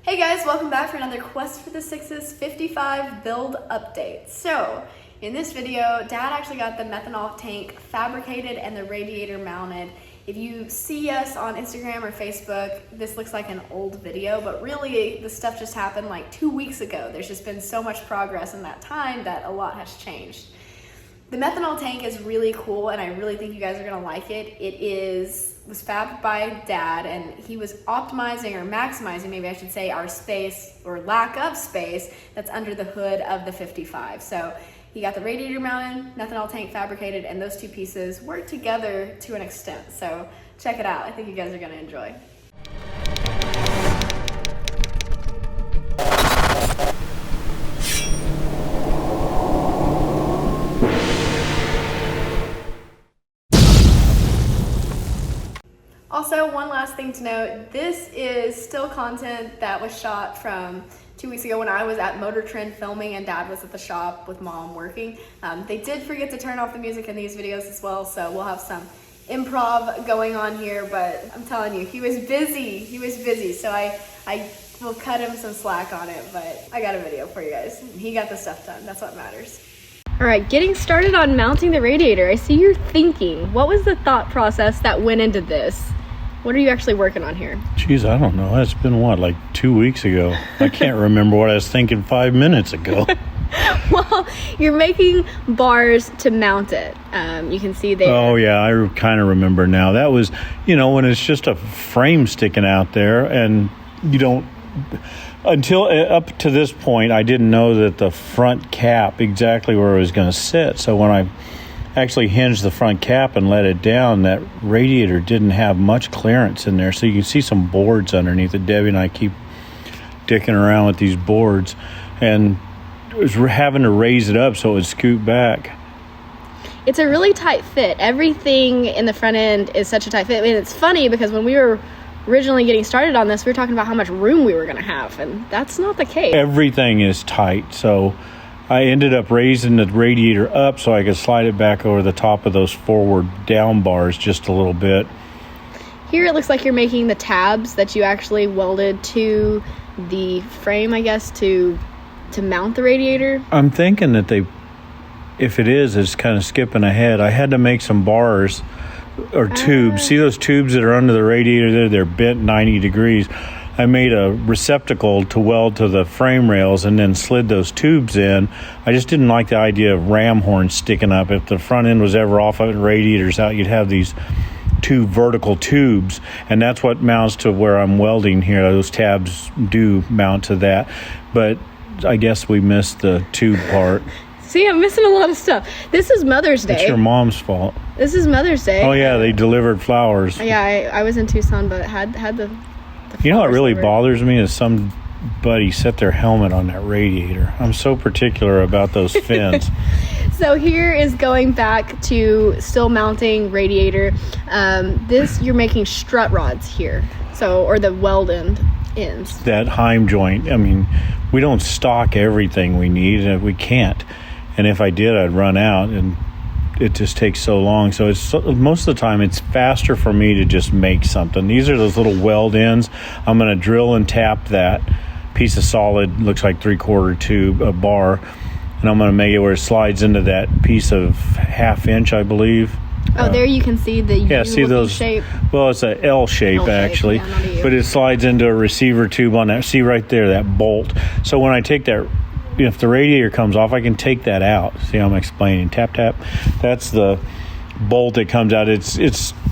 Hey guys, welcome back for another Quest for the Sixes 55 build update. So, in this video, Dad actually got the methanol tank fabricated and the radiator mounted. If you see us on Instagram or Facebook, this looks like an old video, but really the stuff just happened like 2 weeks ago. There's just been so much progress in that time that a lot has changed. The methanol tank is really cool and I really think you guys are gonna like it. It was fabbed by Dad and he was optimizing or maximizing, maybe I should say, our space or lack of space that's under the hood of the 55. So he got the radiator mounted, methanol tank fabricated, and those two pieces work together to an extent. So check it out. I think you guys are gonna enjoy. Also, one last thing to note, this is still content that was shot from 2 weeks ago when I was at Motor Trend filming and Dad was at the shop with Mom working. They did forget to turn off the music in these videos as well, so we'll have some improv going on here, but I'm telling you, he was busy, so I will cut him some slack on it, but I got a video for you guys. He got the stuff done, that's what matters. All right, getting started on mounting the radiator. I see you're thinking, what was the thought process that went into this? What are you actually working on here? Geez, I don't know. It's been what, like 2 weeks ago? I can't remember what I was thinking 5 minutes ago. Well, you're making bars to mount it. You can see there. Oh, yeah, I kind of remember now. That was, when it's just a frame sticking out there and you don't... Until up to this point, I didn't know that the front cap, exactly where it was going to sit. So when I actually hinged the front cap and let it down, that radiator didn't have much clearance in there. So you can see some boards underneath it. Debbie and I keep dicking around with these boards and was having to raise it up so it would scoot back. It's a really tight fit. Everything in the front end is such a tight fit. I mean, it's funny because when we were originally getting started on this, we were talking about how much room we were going to have, and that's not the case. Everything is tight, so I ended up raising the radiator up so I could slide it back over the top of those forward down bars just a little bit. Here it looks like you're making the tabs that you actually welded to the frame, I guess, to mount the radiator. I'm thinking that if it is, it's kind of skipping ahead. I had to make some bars or tubes. See those tubes that are under the radiator there? They're bent 90 degrees. I made a receptacle to weld to the frame rails and then slid those tubes in. I just didn't like the idea of ram horns sticking up. If the front end was ever off of it, radiators out, you'd have these two vertical tubes, and that's what mounts to where I'm welding here. Those tabs do mount to that, but I guess we missed the tube part. See, I'm missing a lot of stuff. This is Mother's Day. It's your mom's fault. This is Mother's Day. Oh yeah, they delivered flowers. Yeah, I was in Tucson, but had the You know what really bothers me is somebody set their helmet on that radiator. I'm so particular about those fins. So here is going back to still mounting radiator. This, you're making strut rods here, or the weld ends. That heim joint, I mean, we don't stock everything we need, and we can't. And if I did, I'd run out, and it just takes so long. So most of the time it's faster for me to just make something. These are those little weld ends. I'm going to drill and tap that piece of solid, looks like 3/4 tube, a bar, and I'm going to make it where it slides into that piece of 1/2 inch, I believe. Oh, there you can see the see those shape. Well, it's a L shape actually, but it slides into a receiver tube on that. See right there, that bolt. So when I take that, if the radiator comes off, I can take that out. See how I'm explaining? Tap, tap. That's the bolt that comes out. It's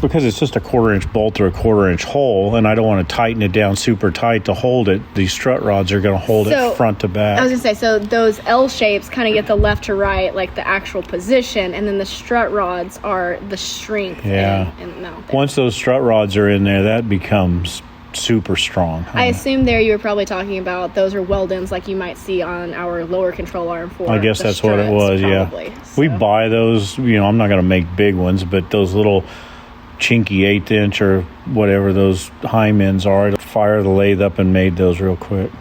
because it's just a 1/4 inch bolt through a 1/4 inch hole, and I don't want to tighten it down super tight to hold it. These strut rods are going to hold it front to back. I was going to say, so those L shapes kind of get the left to right, like the actual position, and then the strut rods are the strength and mount there. Once those strut rods are in there, that becomes super strong. I assume there you were probably talking about those are weld ends like you might see on our lower control arm for I guess that's struts, what it was, probably. Yeah. So we buy those, I'm not going to make big ones, but those little chinky 1/8 inch or whatever those heim ends are, I fire the lathe up and made those real quick.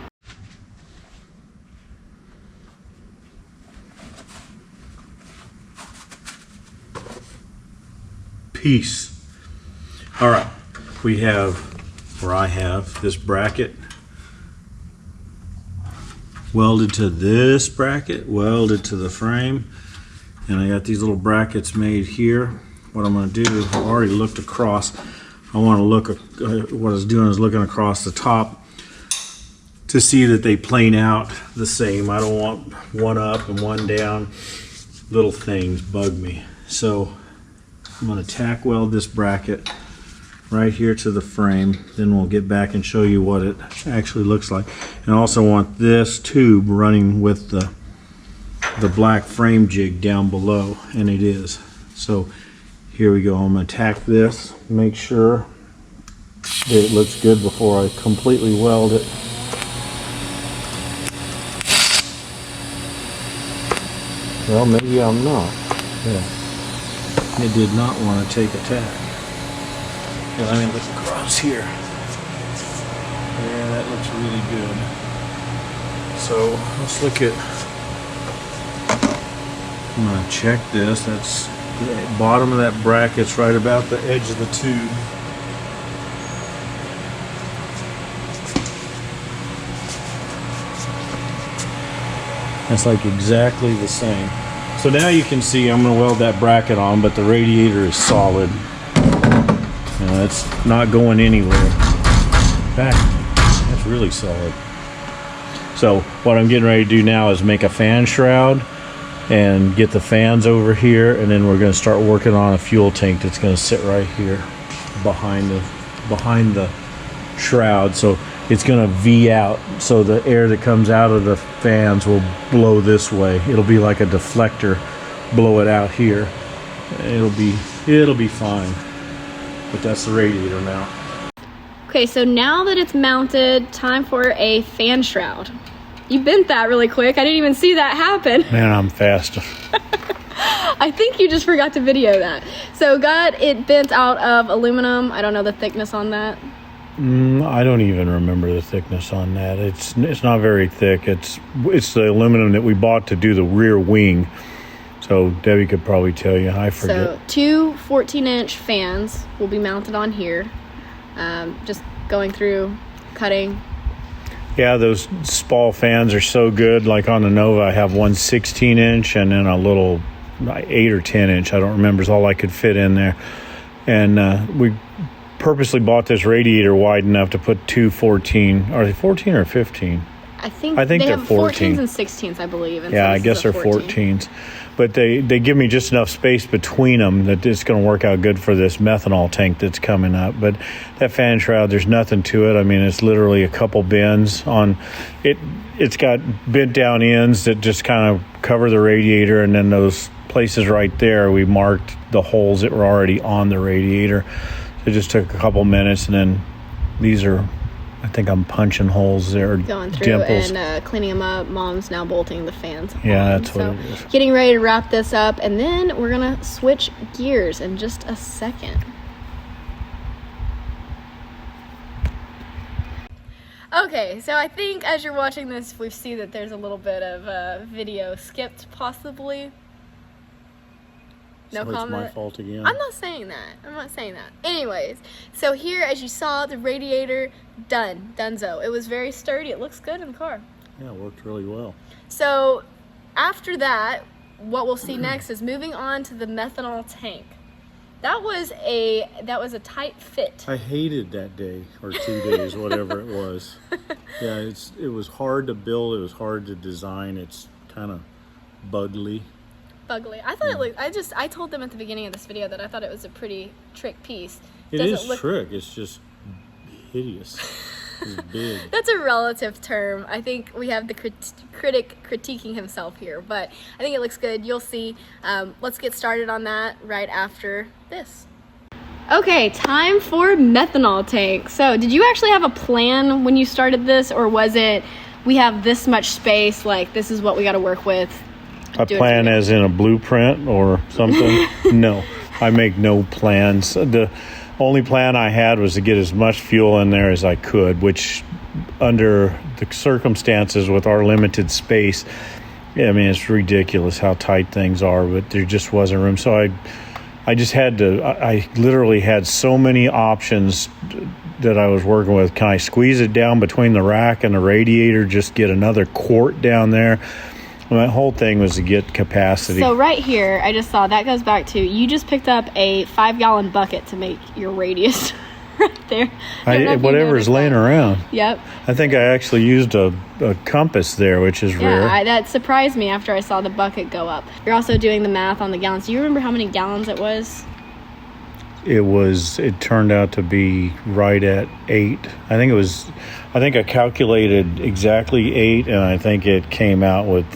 Peace. All right, I have this bracket welded to this bracket, welded to the frame, and I got these little brackets made here. What I'm going to do, I've already looked across. I want to look, what I was doing is looking across the top to see that they plane out the same. I don't want one up and one down. Little things bug me. So I'm going to tack weld this bracket right here to the frame. Then we'll get back and show you what it actually looks like. And I also want this tube running with the black frame jig down below, and it is. So here we go. I'm going to tack this, make sure that it looks good before I completely weld it. Well, maybe I'm not. Yeah. It did not want to take a tack. Here, let me look across here. Yeah, that looks really good. So let's look at, I'm going to check this. That's the bottom of that bracket's right about the edge of the tube. That's like exactly the same. So now you can see I'm going to weld that bracket on, but the radiator is solid. You know, it's not going anywhere. In fact, that's really solid. So what I'm getting ready to do now is make a fan shroud and get the fans over here, and then we're going to start working on a fuel tank that's going to sit right here behind the shroud. So it's going to V out, so the air that comes out of the fans will blow this way. It'll be like a deflector, blow it out here. It'll be fine. But that's the radiator mount. Okay, so now that it's mounted, time for a fan shroud. You bent that really quick. I didn't even see that happen. Man, I'm fast. I think you just forgot to video that. So got it bent out of aluminum. I don't know the thickness on that. I don't even remember the thickness on that. It's not very thick. It's the aluminum that we bought to do the rear wing. So Debbie could probably tell you. I forget. So two 14-inch fans will be mounted on here. Just going through, cutting. Yeah, those Spall fans are so good. Like on the Nova, I have one 16-inch and then a little 8 or 10-inch. I don't remember. It's all I could fit in there. And we purposely bought this radiator wide enough to put two 14. Are they 14 or 15? I think they they're have 14s and 16s, I believe. And yeah, so I guess they're 14s. But they give me just enough space between them that it's going to work out good for this methanol tank that's coming up. But that fan shroud, there's nothing to it. I mean, it's literally a couple bends on it. It's got bent down ends that just kind of cover the radiator, and then those places right there, we marked the holes that were already on the radiator. It just took a couple minutes, and then these are, I think I'm punching holes there. Going through dimples. And cleaning them up. Mom's now bolting the fans Yeah, on. that's what it is. Getting ready to wrap this up, and then we're going to switch gears in just a second. Okay, so I think as you're watching this, we see that there's a little bit of video skipped, possibly. No So comment. it's my fault again. I'm not saying that. Anyways, so here, as you saw, the radiator donezo. It was very sturdy. It looks good in the car. Yeah, it worked really well. So after that, what we'll see next is moving on to the methanol tank. That was a tight fit. I hated that day or 2 days, whatever it was. Yeah, it was hard to build. It was hard to design. It's kind of bugly. I thought it looked. I told them at the beginning of this video that I thought it was a pretty trick piece. It is trick. It's just hideous. It's big. That's a relative term. I think we have the critic critiquing himself here, but I think it looks good. You'll see. Let's get started on that right after this. Okay, time for methanol tank. So did you actually have a plan when you started this, or was it we have this much space, like this is what we got to work with? A plan as in a blueprint or something? No, I make no plans. The only plan I had was to get as much fuel in there as I could, which under the circumstances with our limited space, I mean, it's ridiculous how tight things are, but there just wasn't room. So I just had to, I literally had so many options that I was working with. Can I squeeze it down between the rack and the radiator, just get another quart down there? My whole thing was to get capacity. So right here, I just saw that goes back to, you just picked up a 5-gallon bucket to make your radius right there. Whatever's laying around. Yep. I think I actually used a compass there, which is rare. Yeah, that surprised me after I saw the bucket go up. You're also doing the math on the gallons. Do you remember how many gallons it was? It turned out to be right at 8. I think I calculated exactly 8, and I think it came out with,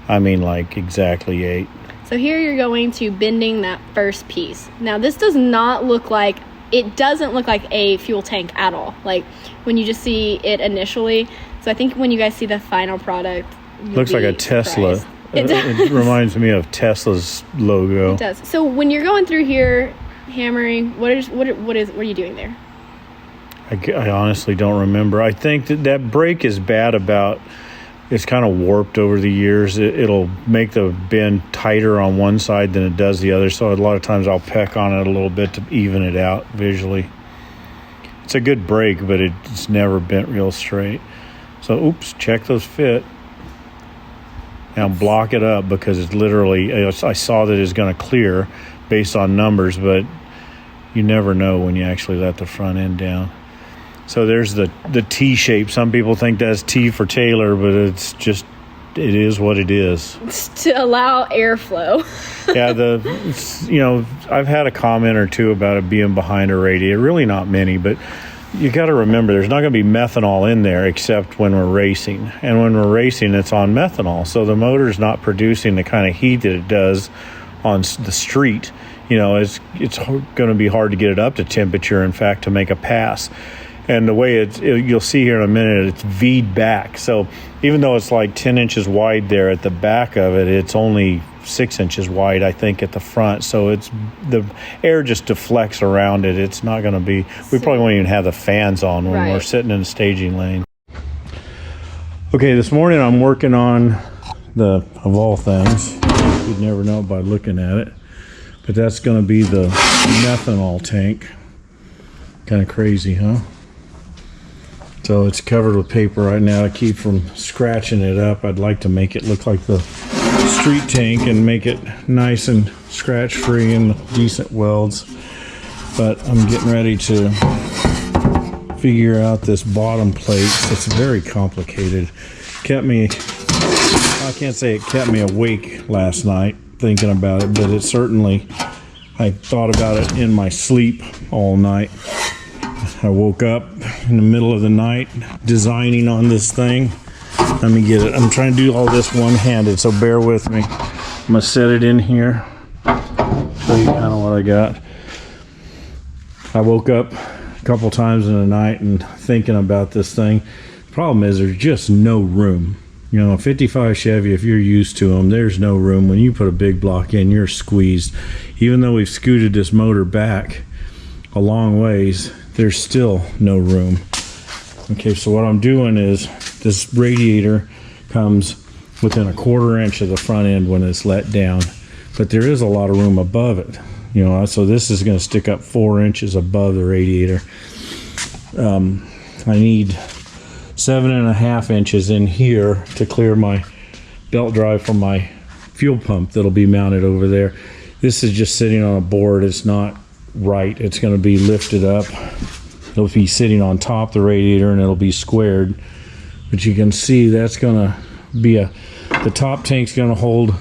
like exactly 8. So here you're going to bending that first piece. Now this does not look like, it doesn't look like a fuel tank at all. Like when you just see it initially. So I think when you guys see the final product, looks like a Tesla. Surprised. It reminds me of Tesla's logo. It does. So when you're going through here, hammering, what are you doing there? I honestly don't remember. I think that brake is bad about, it's kind of warped over the years. It'll make the bend tighter on one side than it does the other. So a lot of times I'll peck on it a little bit to even it out visually. It's a good brake, but it's never bent real straight. So, oops, check those fit. Now block it up, because it's literally, I saw that it's going to clear based on numbers, but you never know when you actually let the front end down. So there's the T shape. Some people think that's T for Taylor, but it is what it is. It's to allow airflow. Yeah, I've had a comment or two about it being behind a radiator. Really not many, but you got to remember there's not going to be methanol in there except when we're racing. And when we're racing, it's on methanol. So the motor's not producing the kind of heat that it does on the street. It's going to be hard to get it up to temperature, in fact, to make a pass. And the way you'll see here in a minute, it's V'd back. So even though it's like 10 inches wide there at the back of it, it's only 6 inches wide, I think, at the front. So the air just deflects around it. It's not going to be, we probably won't even have the fans on when we're sitting in the staging lane. Okay, this morning I'm working on of all things, you'd never know by looking at it, but that's going to be the methanol tank. Kind of crazy, huh? So it's covered with paper right now to keep from scratching it up. I'd like to make it look like the street tank and make it nice and scratch free and decent welds. But I'm getting ready to figure out this bottom plate. It's very complicated. I can't say it kept me awake last night thinking about it, but it certainly, I thought about it in my sleep all night. I woke up in the middle of the night designing on this thing. Let me get it. I'm trying to do all this one-handed, so bear with me. I'm going to set it in here. Show you kind of what I got. I woke up a couple times in the night and thinking about this thing. The problem is there's just no room. A 55 Chevy, if you're used to them, there's no room. When you put a big block in, you're squeezed. Even though we've scooted this motor back a long ways, there's still no room. Okay, so what I'm doing is this radiator comes within a 1/4 inch of the front end when it's let down, but there is a lot of room above it. So this is going to stick up 4 inches above the radiator. I need 7.5 inches in here to clear my belt drive from my fuel pump that'll be mounted over there. This is just sitting on a board. It's not right. It's going to be lifted up. It'll be sitting on top of the radiator and it'll be squared. But you can see that's going to be the top tank's going to hold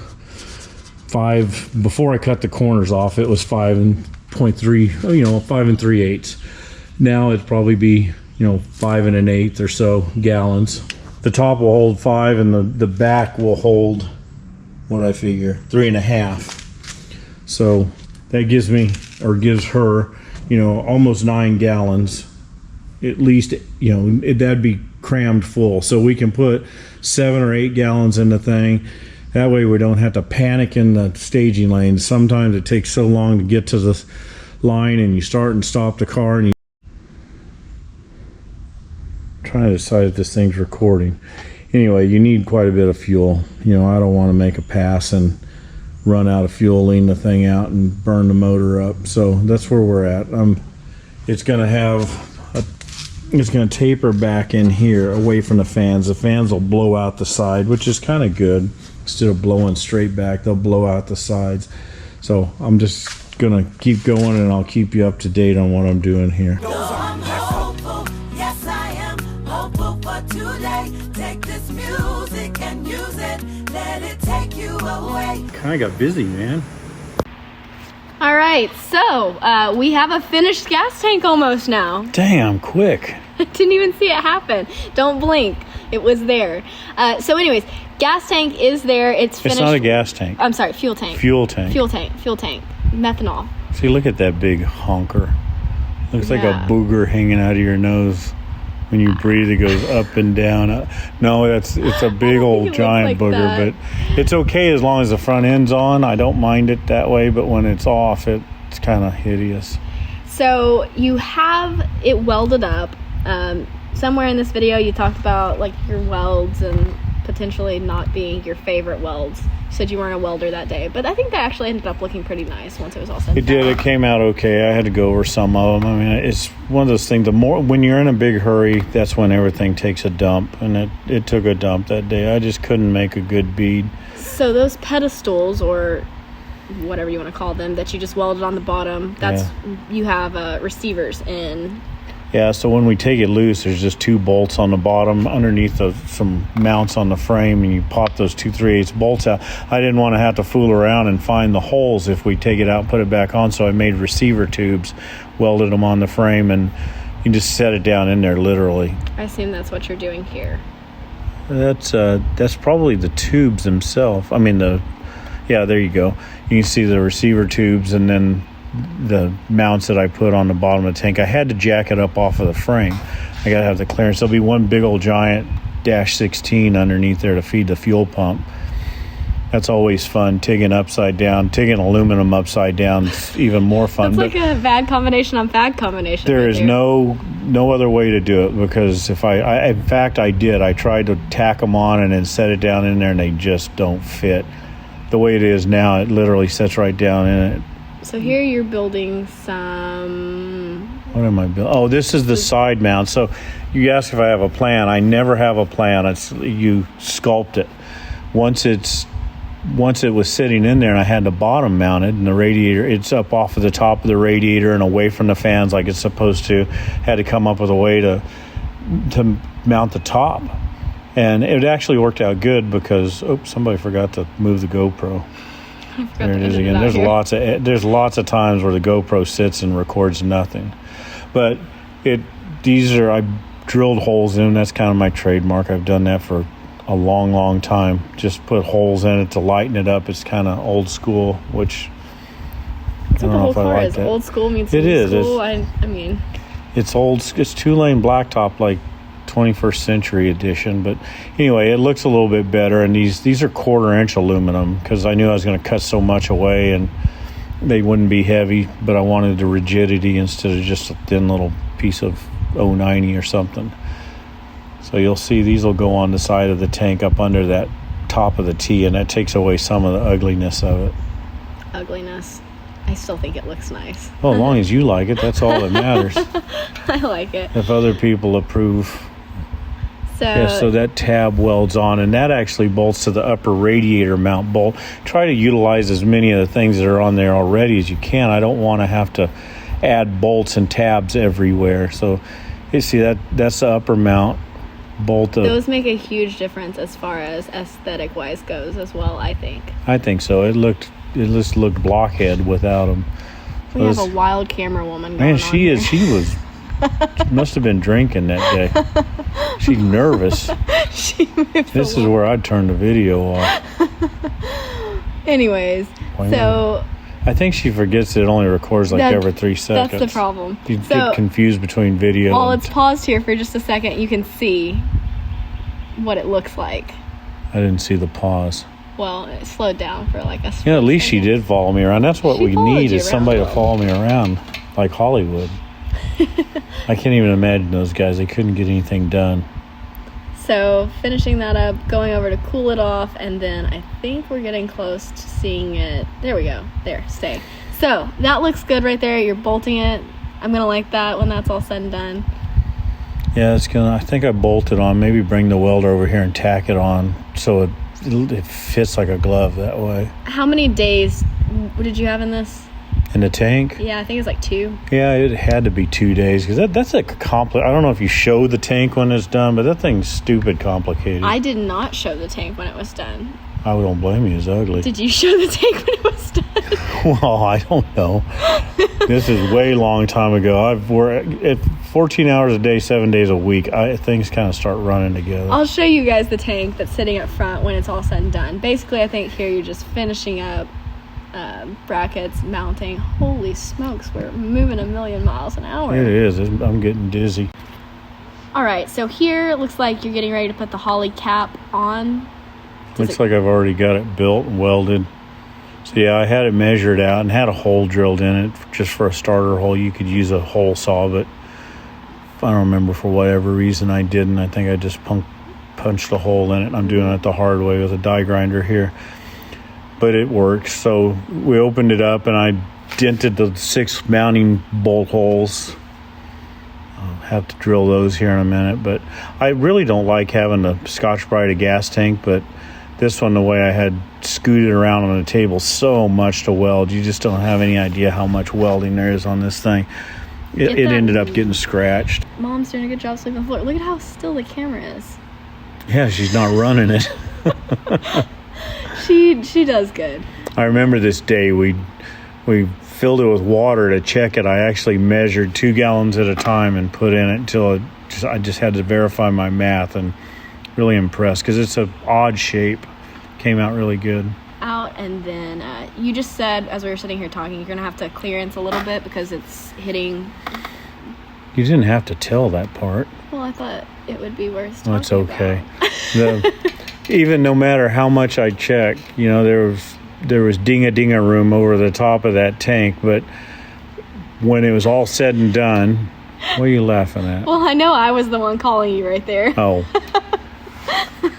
5. Before I cut the corners off, it was 5.3, 5 3/8. Now it'd probably be 5 1/8 or so gallons. The top will hold 5 and the back will hold, what I figure, 3.5. So that gives her, almost 9 gallons. At least, that'd be crammed full. So we can put 7 or 8 gallons in the thing. That way we don't have to panic in the staging lane. Sometimes it takes so long to get to the line and you start and stop the car and trying to decide if this thing's recording. Anyway, you need quite a bit of fuel. I don't want to make a pass and run out of fuel, lean the thing out, and burn the motor up. So that's where we're at. It's gonna taper back in here away from the fans. The fans will blow out the side, which is kind of good. Instead of blowing straight back, they'll blow out the sides. So I'm just gonna keep going, and I'll keep you up to date on what I'm doing here. Yes, I am hopeful for today. Take this music and use it. Let it take you away. Kind of got busy, man. All right, so we have a finished gas tank almost now. Damn, quick. I didn't even see it happen. Don't blink. It was there. So anyways, gas tank is there. It's finished. It's not a gas tank. I'm sorry, fuel tank. Fuel tank. Fuel tank. Fuel tank. Methanol. See, look at that big honker. Looks like a Yeah. booger hanging out of your nose. When you breathe, it goes up and down. No, it's a big old looks giant like booger, that. but it's okay as long as the front end's on. I don't mind it that way, but when it's off, it's kind of hideous. So you have it welded up. Somewhere in this video, you talked about like your welds and potentially not being your favorite welds. You said you weren't a welder that day, but I think that actually ended up looking pretty nice once it was all said. It did. It came out okay. I had to go over some of them. I mean, it's one of those things. The more when you're in a big hurry, that's when everything takes a dump, and it took a dump that day. I just couldn't make a good bead. So those pedestals, or whatever you want to call them, that you just welded on the bottom, that's you have receivers in. Yeah, so when we take it loose, there's just 2 bolts on the bottom underneath some mounts on the frame, and you pop those 2 3/8 bolts out. I didn't want to have to fool around and find the holes if we take it out and put it back on, so I made receiver tubes, welded them on the frame, and you just set it down in there literally. I assume that's what you're doing here. That's probably the tubes themselves. I mean, there you go. You can see the receiver tubes, and then the mounts that I put on the bottom of the tank. I had to jack it up off of the frame. I gotta have the clearance. There'll be one big old giant -16 underneath there to feed the fuel pump. That's always fun, tigging upside down. Tigging aluminum upside down is even more fun. That's like a bad combination on bad combination. There right is there. no other way to do it, because if in fact I tried to tack them on and then set it down in there, and they just don't fit. The way it is now, it literally sets right down in it. So here you're building some... What am I building? Oh, this is the side mount. So you ask if I have a plan. I never have a plan. You sculpt it. Once it was sitting in there, and I had the bottom mounted, and the radiator, it's up off of the top of the radiator and away from the fans like it's supposed to. Had to come up with a way to mount the top. And it actually worked out good because, somebody forgot to move the GoPro. There it is again. There's lots of times where the GoPro sits and records nothing, but I drilled holes in. That's kind of my trademark. I've done that for a long time. Just put holes in it to lighten it up. It's kind of old school, which That's what the whole car is. Old school means new school. I mean, it's old. It's 2-lane blacktop, like 21st century edition. But anyway, it looks a little bit better, and these are 1/4-inch aluminum, because I knew I was going to cut so much away and they wouldn't be heavy, but I wanted the rigidity instead of just a thin little piece of 090 or something. So you'll see these will go on the side of the tank up under that top of the T, and that takes away some of the ugliness of it. Ugliness. I still think it looks nice. Well, as long as you like it, that's all that matters. I like it. If other people approve. So that tab welds on, and that actually bolts to the upper radiator mount bolt. Try to utilize as many of the things that are on there already as you can. I don't want to have to add bolts and tabs everywhere. So you see that's the upper mount bolt. Those make a huge difference as far as aesthetic wise goes as well, I think. I think so. It just looked blockhead without them. We have a wild camera woman going Man, on she here. is. She was must have been drinking that day. She's nervous. She moves This is where I'd turn the video off. Anyways, so I think she forgets that it only records like every 3 seconds. that's the problem. You get confused between video. While it's paused here for just a second, you can see what it looks like. I didn't see the pause. Well, it slowed down for like a split Yeah, at least she second. did follow me around. That's what She we followed need, you is somebody around. to follow me around, like Hollywood. I can't even imagine those guys. They couldn't get anything done. So finishing that up, going over to cool it off, and then I think we're getting close to seeing it. There we go. There, stay. So that looks good right there. You're bolting it. I'm gonna like that when that's all said and done. Yeah, it's gonna. I think I bolted on. Maybe bring the welder over here and tack it on so it fits like a glove that way. How many days did you have in this? In the tank? Yeah, I think it's like 2. Yeah, it had to be 2 days because that's like I don't know if you show the tank when it's done, but that thing's stupid complicated. I did not show the tank when it was done. I don't blame you. It's ugly. Did you show the tank when it was done? Well, I don't know. This is way long time ago. We're at 14 hours a day, 7 days a week. Things kind of start running together. I'll show you guys the tank that's sitting up front when it's all said and done. Basically, I think here you're just finishing up brackets, mounting. Holy smokes, we're moving a million miles an hour. It is. I'm getting dizzy. All right, so here it looks like you're getting ready to put the Holly cap on. Looks like I've already got it built and welded. So yeah, I had it measured out and had a hole drilled in it just for a starter hole. You could use a hole saw, but I don't remember for whatever reason I didn't. I think I just punched a hole in it. I'm doing it the hard way with a die grinder here. But it works. So we opened it up and I dented the 6 mounting bolt holes. I'll have to drill those here in a minute. But I really don't like having the Scotch-Brite a gas tank, but this one, the way I had scooted around on the table so much to weld, you just don't have any idea how much welding there is on this thing. It ended up getting scratched. Mom's doing a good job sweeping the floor. Look at how still the camera is. Yeah, she's not running it. She does good. I remember this day we filled it with water to check it. I actually measured 2 gallons at a time and put in it until I just had to verify my math, and really impressed because it's an odd shape. Came out really good. Out, and then you just said, as we were sitting here talking, you're gonna have to clearance a little bit because it's hitting. You didn't have to tell that part. Well, I thought it would be worth talking That's okay. about. Even no matter how much I checked, there was dinga room over the top of that tank, but when it was all said and done, what are you laughing at? Well, I know I was the one calling you right there. Oh.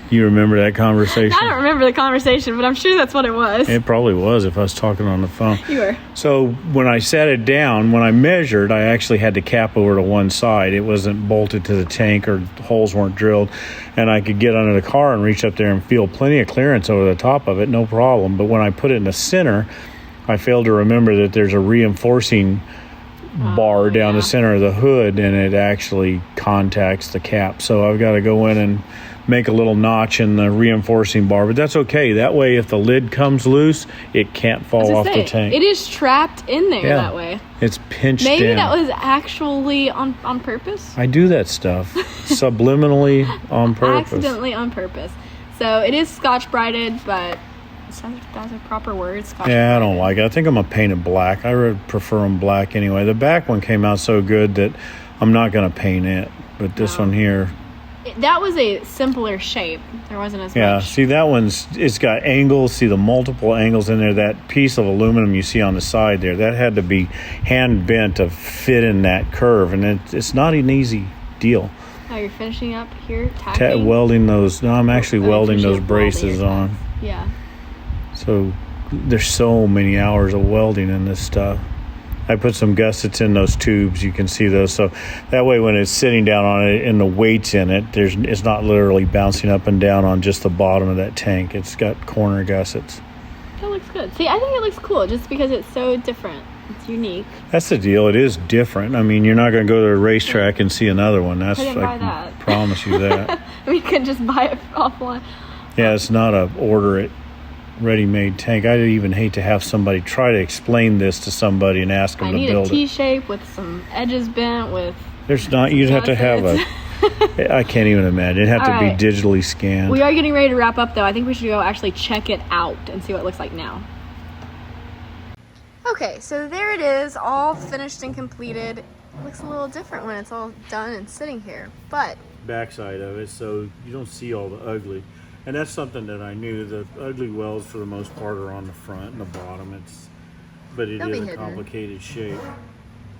You remember that conversation? I don't remember the conversation, but I'm sure that's what it was. It probably was if I was talking on the phone. You were. So when I sat it down, when I measured, I actually had the cap over to one side. It wasn't bolted to the tank or holes weren't drilled. And I could get under the car and reach up there and feel plenty of clearance over the top of it, no problem. But when I put it in the center, I failed to remember that there's a reinforcing bar down the center of the hood, and it actually contacts the cap. So I've got to go in and make a little notch in the reinforcing bar, but that's okay. That way, if the lid comes loose, it can't fall off the tank. It is trapped in there that way. It's pinched in. Maybe that was actually on purpose. I do that stuff subliminally on purpose. Accidentally on purpose. So it is Scotch-Brited, but that's a proper word. Yeah, I don't like it. I think I'm going to paint it black. I would prefer them black anyway. The back one came out so good that I'm not going to paint it, but this one here. That was a simpler shape. There wasn't as much. Yeah, see that it's got angles. See the multiple angles in there. That piece of aluminum you see on the side there, that had to be hand bent to fit in that curve, and it's not an easy deal. Oh, you're finishing up here, tacking? Welding those. No, I'm actually welding those braces on. Yeah. So there's so many hours of welding in this stuff. I put some gussets in those tubes. You can see those. So that way when it's sitting down on it and the weight's in it, it's not literally bouncing up and down on just the bottom of that tank. It's got corner gussets. That looks good. See, I think it looks cool just because it's so different. It's unique. That's the deal. It is different. I mean, you're not going to go to a racetrack and see another one. I can promise you that. We could just buy it offline. Yeah, it's not a order it ready-made tank. I'd even hate to have somebody try to explain this to somebody and ask them to build it. I need a T-shape with some edges bent with. There's not. You'd have to have I can't even imagine. It'd have to be digitally scanned. We are getting ready to wrap up, though. I think we should go actually check it out and see what it looks like now. Okay, so there it is, all finished and completed. It looks a little different when it's all done and sitting here, but backside of it, so you don't see all the ugly. And that's something that I knew. The ugly welds, for the most part, are on the front and the bottom. But it is a complicated shape.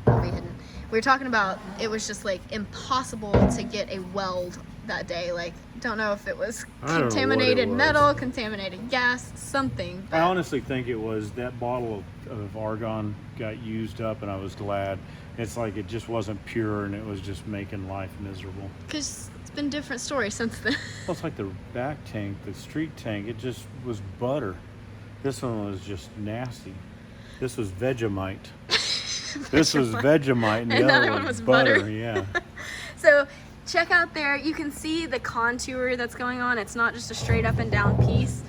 They'll be hidden. We were talking about it was just like impossible to get a weld that day. Like, don't know if it was I don't know what it contaminated was. metal, contaminated gas, something. I honestly think it was that bottle of argon got used up, and I was glad. It's like it just wasn't pure, and it was just making life miserable. Because it's been different stories since then. Well, it's like the back tank, the street tank, it just was butter. This one was just nasty. This was Vegemite. This was Vegemite, and the other one was butter. Yeah. So check out there. You can see the contour that's going on. It's not just a straight up and down piece.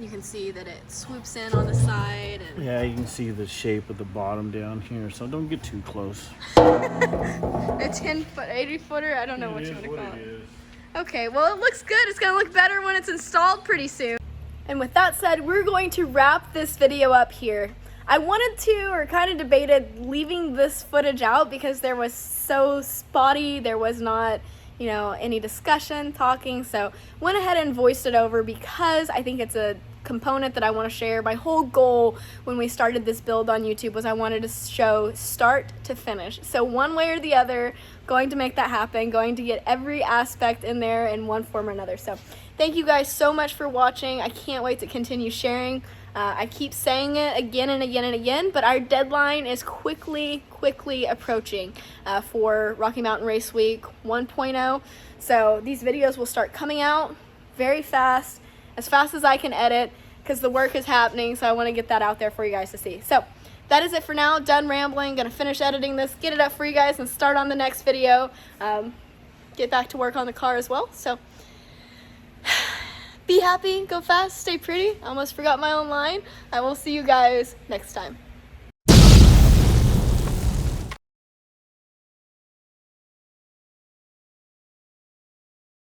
You can see that it swoops in on the side. And Yeah, you can see the shape of the bottom down here, so don't get too close. a 10 foot, 80 footer. I don't know what you want to call it. Okay, well, it looks good. It's gonna look better when it's installed pretty soon. And with that said, we're going to wrap this video up here. I wanted to, or kind of debated, leaving this footage out because there was so spotty. There was not, you know, any discussion, talking. So went ahead and voiced it over because I think it's a component that I want to share. My whole goal when we started this build on YouTube was I wanted to show start to finish. So one way or the other, going to make that happen, going to get every aspect in there in one form or another. So thank you guys so much for watching. I can't wait to continue sharing. I keep saying it again and again and again, but our deadline is quickly approaching for Rocky Mountain Race Week 1.0. So these videos will start coming out very fast as I can edit, because the work is happening, so I want to get that out there for you guys to see. So that is it for now. Done rambling. Gonna finish editing this, get it up for you guys, and start on the next video. Get back to work on the car as well. So be happy, go fast, stay pretty. I almost forgot my own line. I will see you guys next time.